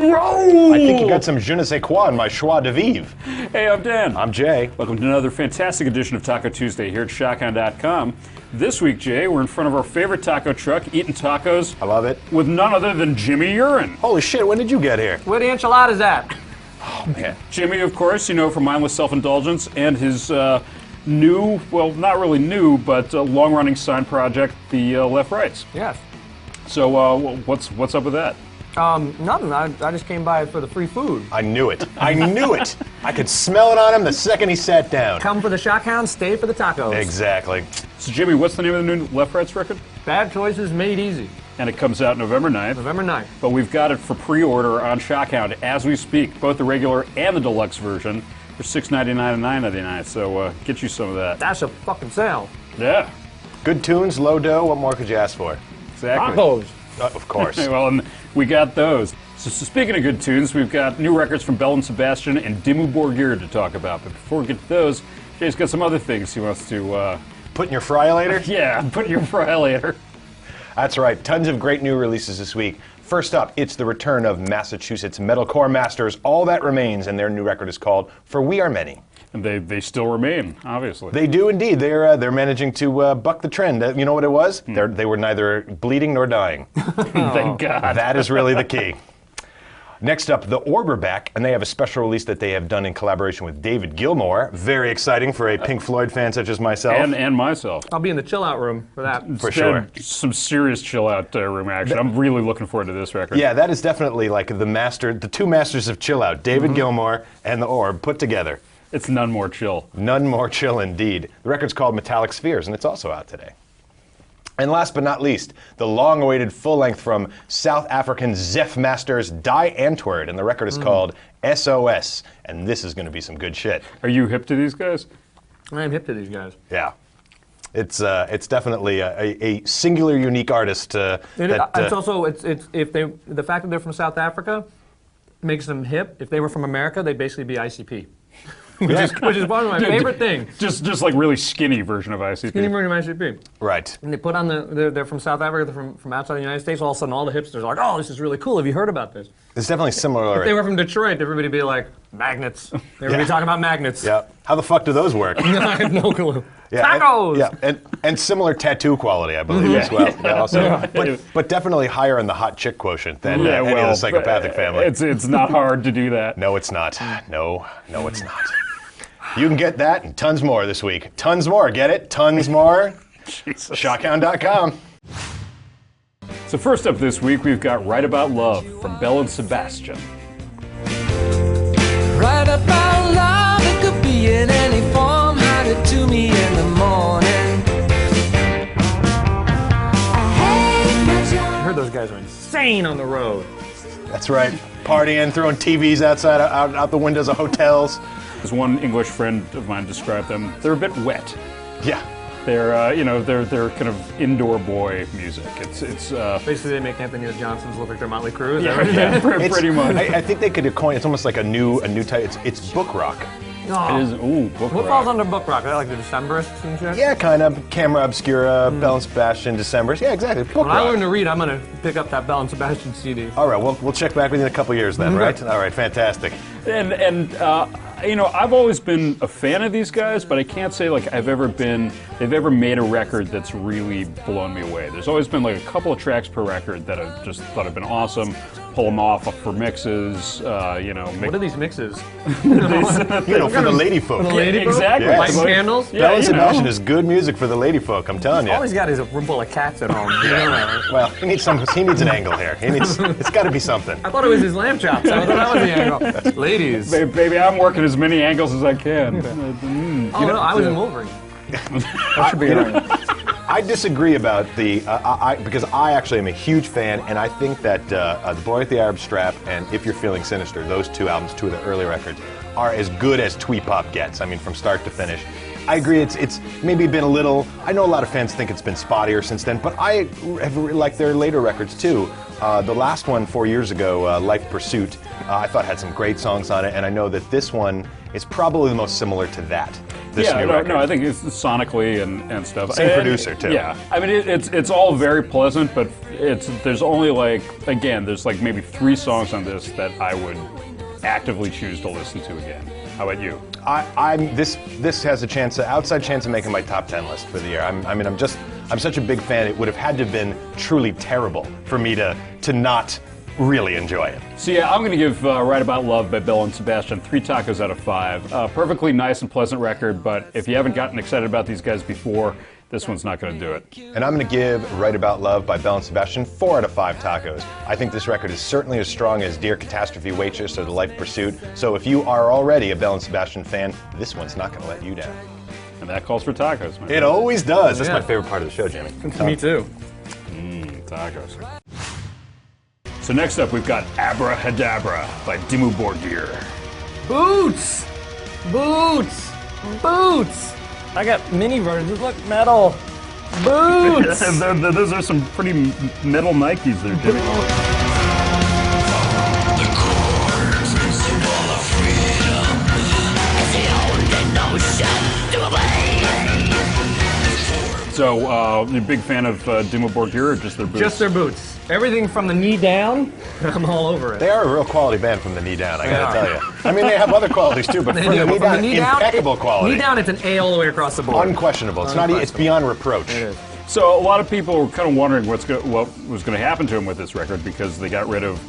bro? I think you got some je ne sais quoi in my joie de vivre. Hey, I'm Dan. I'm Jay. Welcome to another fantastic edition of Taco Tuesday here at ShockHound.com. This week, Jay, we're in front of our favorite taco truck, eating tacos. I love it. With none other than Jimmy Urine. Holy shit, when did you get here? Where the enchiladas at? Oh, man. Jimmy, of course, you know from Mindless Self-Indulgence and his new, well, not really new, but long-running side project, the Left Rights. Yes. So what's up with that? Nothing. I just came by for the free food. I knew it. I knew it. I could smell it on him the second he sat down. Come for the ShockHound, stay for the tacos. Exactly. So, Jimmy, what's the name of the new Left Rights record? Bad choices made easy. And it comes out November 9th. November 9th. But we've got it for pre-order on ShockHound as we speak, both the regular and the deluxe version for $6.99 and $9.99. So get you some of that. That's a fucking sale. Yeah. Good tunes, low dough. What more could you ask for? Exactly. Tacos. Of course. Well, and we got those. So speaking of good tunes, we've got new records from Belle and Sebastion and Dimmu Borgir to talk about. But before we get to those, Jay's got some other things he wants to... Put in your fry later? Yeah, put in your fry later. That's right. Tons of great new releases this week. First up, it's the return of Massachusetts metalcore masters All That Remains, and their new record is called For We Are Many. And they still remain, obviously. They do indeed. They're managing to buck the trend. You know what it was? They were neither bleeding nor dying. Thank God. That is really the key. Next up, The Orb are back, and they have a special release that they have done in collaboration with David Gilmour. Very exciting for a Pink Floyd fan such as myself. And myself. I'll be in the chill out room for that. For sure. Some serious chill out room action. I'm really looking forward to this record. Yeah, that is definitely like the two masters of chill out, David Gilmour and The Orb put together. It's none more chill. None more chill indeed. The record's called Metallic Spheres, and it's also out today. And last but not least, the long-awaited full-length from South African Zeph masters Die Antwoord, and the record is called SOS, and this is going to be some good shit. Are you hip to these guys? I'm hip to these guys. Yeah. It's definitely a singular, unique artist. It's also the fact that they're from South Africa makes them hip. If they were from America, they'd basically be ICP. Which is one of my favorite things. Just like really skinny version of ICP. Skinny version of ICP. Right. And they put on they're from South Africa, they're from outside the United States, all of a sudden all the hipsters are like, oh, this is really cool. Have you heard about this? It's definitely similar. If they were from Detroit, everybody would be like, magnets. They would be talking about magnets. Yeah. How the fuck do those work? I have no clue. Yeah, Tacos! And similar tattoo quality, I believe, as well. Yeah, also. But definitely higher in the hot chick quotient than any of the psychopathic family. It's not hard to do that. No, it's not. No, it's not. You can get that and tons more this week. Tons more, get it? Tons more. ShockHound.com. So first up this week, we've got Right About Love from Belle and Sebastion. Right about love, it could be in any form. Hide it to me in the morning. I heard those guys are insane on the road. That's right. Partying, throwing TVs outside, out the windows of hotels. As one English friend of mine described them, they're a bit wet. Yeah. They're kind of indoor boy music. It's Basically, they make Anthony Johnson's look like they're Motley Crue. pretty much. I think they could coin. It's almost like a new type. It's book rock. Oh. It is. Ooh, book What rock. falls under book rock? Is that like the Decemberists and shit? Yeah, kind of. Camera Obscura, Belle and Sebastian, Decembers. Yeah, exactly. Book When I rock. learn to read, I'm going to pick up that Belle and Sebastian CD. All right, we'll check back with you in a couple years then, right? All right, fantastic. And I've always been a fan of these guys, but I can't say like they've ever made a record that's really blown me away. There's always been like a couple of tracks per record that I just thought have been awesome. Pull them off for mixes, What are these mixes? For the lady folk. For the lady folk? Exactly. Yes. Lighting candles? Belle and Sebastian is good music for the lady folk, I'm telling you. All he's got is a room full of cats at home. You know that. Well, he needs an angle here. It's got to be something. I thought it was his lamb chops. I thought that was the angle. Ladies. Baby, I'm working as many angles as I can. No, I was in Wolverine. That should be I disagree about because I actually am a huge fan, and I think that The Boy with the Arab Strap and If You're Feeling Sinister, those two albums, two of the early records, are as good as twee pop gets. I mean, from start to finish. I agree. It's maybe been a little. I know a lot of fans think it's been spottier since then, but I have liked their later records too. The last one 4 years ago, Life Pursuit, I thought had some great songs on it, and I know that this one is probably the most similar to that. This new record. No, I think it's sonically and stuff. Same producer too. Yeah, I mean it's all very pleasant, but there's only there's like maybe 3 songs on this that I would actively choose to listen to again. How about you? This has a chance, outside chance of making my top 10 list for the year. I'm such a big fan. It would have had to have been truly terrible for me to not really enjoy it. So yeah, I'm going to give Right About Love by Belle and Sebastion 3 tacos out of 5. Perfectly nice and pleasant record, but if you haven't gotten excited about these guys before, this one's not going to do it. And I'm going to give Right About Love by Belle and Sebastion 4 out of 5 tacos. I think this record is certainly as strong as Dear Catastrophe Waitress or The Life Pursuit, so if you are already a Belle and Sebastion fan, this one's not going to let you down. And that calls for tacos, man. It always does. That's my favorite part of the show, Jimmy. Me too. Tacos. So next up, we've got Abrahadabra by Dimmu Borgir. Boots! Boots! Boots! I got mini versions. Look, metal. Boots! Those are some pretty metal Nikes there, Jimmy. So, you're a big fan of Dimmu Borgir or just their boots? Just their boots. Everything from the knee down, I'm all over it. They are a real quality band from the knee down, I gotta tell you. I mean, they have other qualities too, but from the knee down, impeccable quality. Knee down, it's an A all the way across the board. Unquestionable. It's beyond reproach. It is. So, a lot of people were kind of wondering what was going to happen to him with this record because they got rid of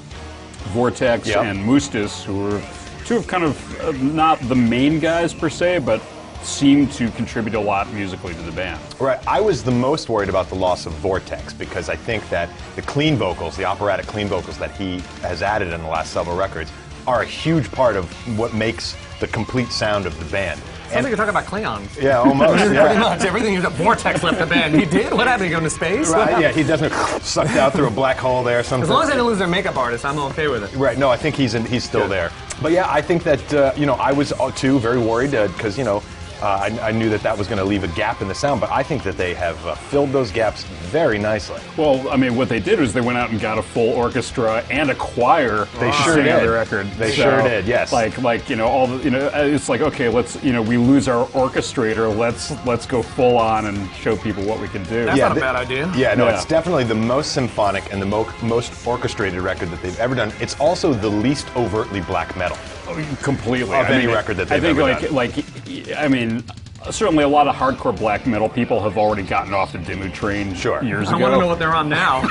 Vortex and Mustis, who were two of kind of not the main guys per se, but seemed to contribute a lot musically to the band. Right. I was the most worried about the loss of Vortex because I think that the clean vocals, the operatic clean vocals that he has added in the last several records are a huge part of what makes the complete sound of the band. Sounds like you're talking about Klingons. Yeah, almost. Yeah. Pretty much. Everything except Vortex left the band. He did? What happened? He go into space? Right, yeah, he doesn't sucked out through a black hole there. Something. As long as they didn't lose their makeup artist, I'm okay with it. Right, no, I think he's still there. But yeah, I think that, I was too very worried because, I knew that was going to leave a gap in the sound, but I think that they have filled those gaps very nicely. Well, I mean, what they did was they went out and got a full orchestra and a choir. They sure did. On the record. They sure did. Yes. It's like okay, let's we lose our orchestrator. Let's go full on and show people what we can do. That's not a bad idea. Yeah, no, it's definitely the most symphonic and the most orchestrated record that they've ever done. It's also the least overtly black metal. Completely. Of any record that they've ever done. Certainly a lot of hardcore black metal people have already gotten off the Dimmu train years ago. I want to know what they're on now.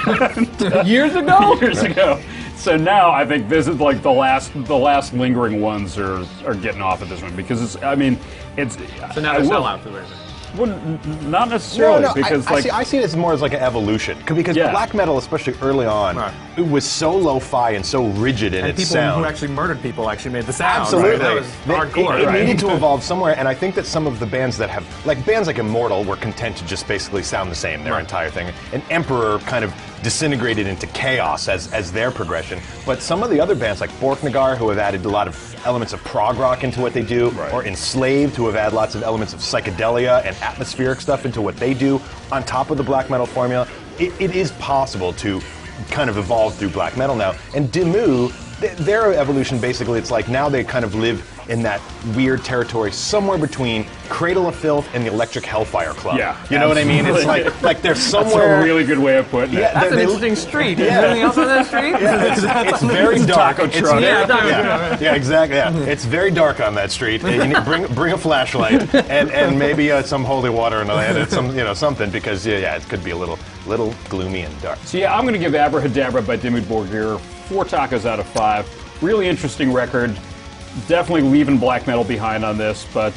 Years ago? Years ago. So now I think this is like the last lingering ones are getting off at this one because it's So now they're sellouts, is well, not necessarily, because I see it as more as like an evolution. Because black metal, especially early on, it was so lo-fi and so rigid in its sound. People who actually murdered people actually made the sound. Absolutely. Right? That was hardcore. It needed to evolve somewhere, and I think that some of the bands that have, bands like Immortal, were content to just basically sound the same, their entire thing. And Emperor kind of disintegrated into chaos as their progression. But some of the other bands like Borknagar, who have added a lot of elements of prog rock into what they do, or Enslaved, who have added lots of elements of psychedelia and atmospheric stuff into what they do, on top of the black metal formula, it is possible to kind of evolve through black metal now. And Dimmu, their evolution basically, it's like now they kind of live in that weird territory somewhere between Cradle of Filth and the Electric Hellfire Club. Yeah, you know what I mean? It's like they're somewhere. That's a really good way of putting it. That's an interesting street. Is there anything else on that street? Yeah, it's very dark. Taco truck. Yeah, exactly. Yeah. It's very dark on that street. You need bring a flashlight and maybe some holy water and something because it could be a little gloomy and dark. So I'm going to give Abrahadabra by Dimmu Borgir 4 tacos out of 5. Really interesting record. Definitely leaving black metal behind on this, but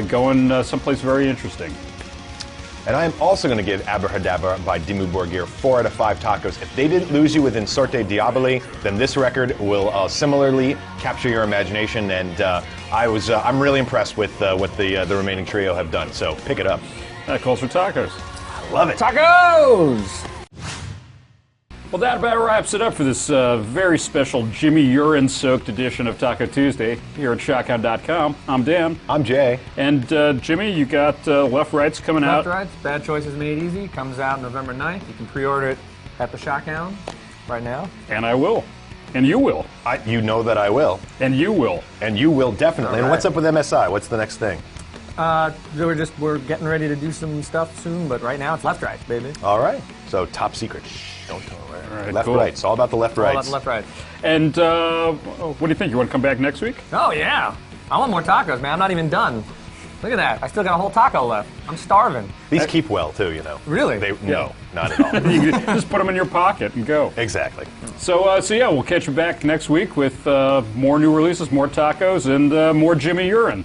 going someplace very interesting. And I am also going to give Abrahadabra by Dimmu Borgir 4 out of 5 tacos. If they didn't lose you within Sorte Diaboli, then this record will similarly capture your imagination. And I'm really impressed with what the remaining trio have done. So pick it up. That calls for tacos. I love it. Tacos! Well, that about wraps it up for this very special Jimmy Urine-soaked edition of Taco Tuesday here at ShockHound.com. I'm Dan. I'm Jay. And Jimmy, you got Left Rights coming out. Left Rights, Bad Choices Made Easy, comes out November 9th. You can pre-order it at the ShockHound. right now. And I will. And you will. You know that I will. And you will. And you will definitely. All And what's right. up with MSI? What's the next thing? We're getting ready to do some stuff soon, but right now it's left right, baby. All right. So top secret. Shh, don't tell them. All right, Left cool. right. It's all about the left All right. about the left right. And what do you think? You want to come back next week? Oh yeah, I want more tacos, man. I'm not even done. Look at that. I still got a whole taco left. I'm starving. These keep well too, you know. Really? No, not at all. You can just put them in your pocket and go. Exactly. So yeah, we'll catch you back next week with more new releases, more tacos, and more Jimmy Urine.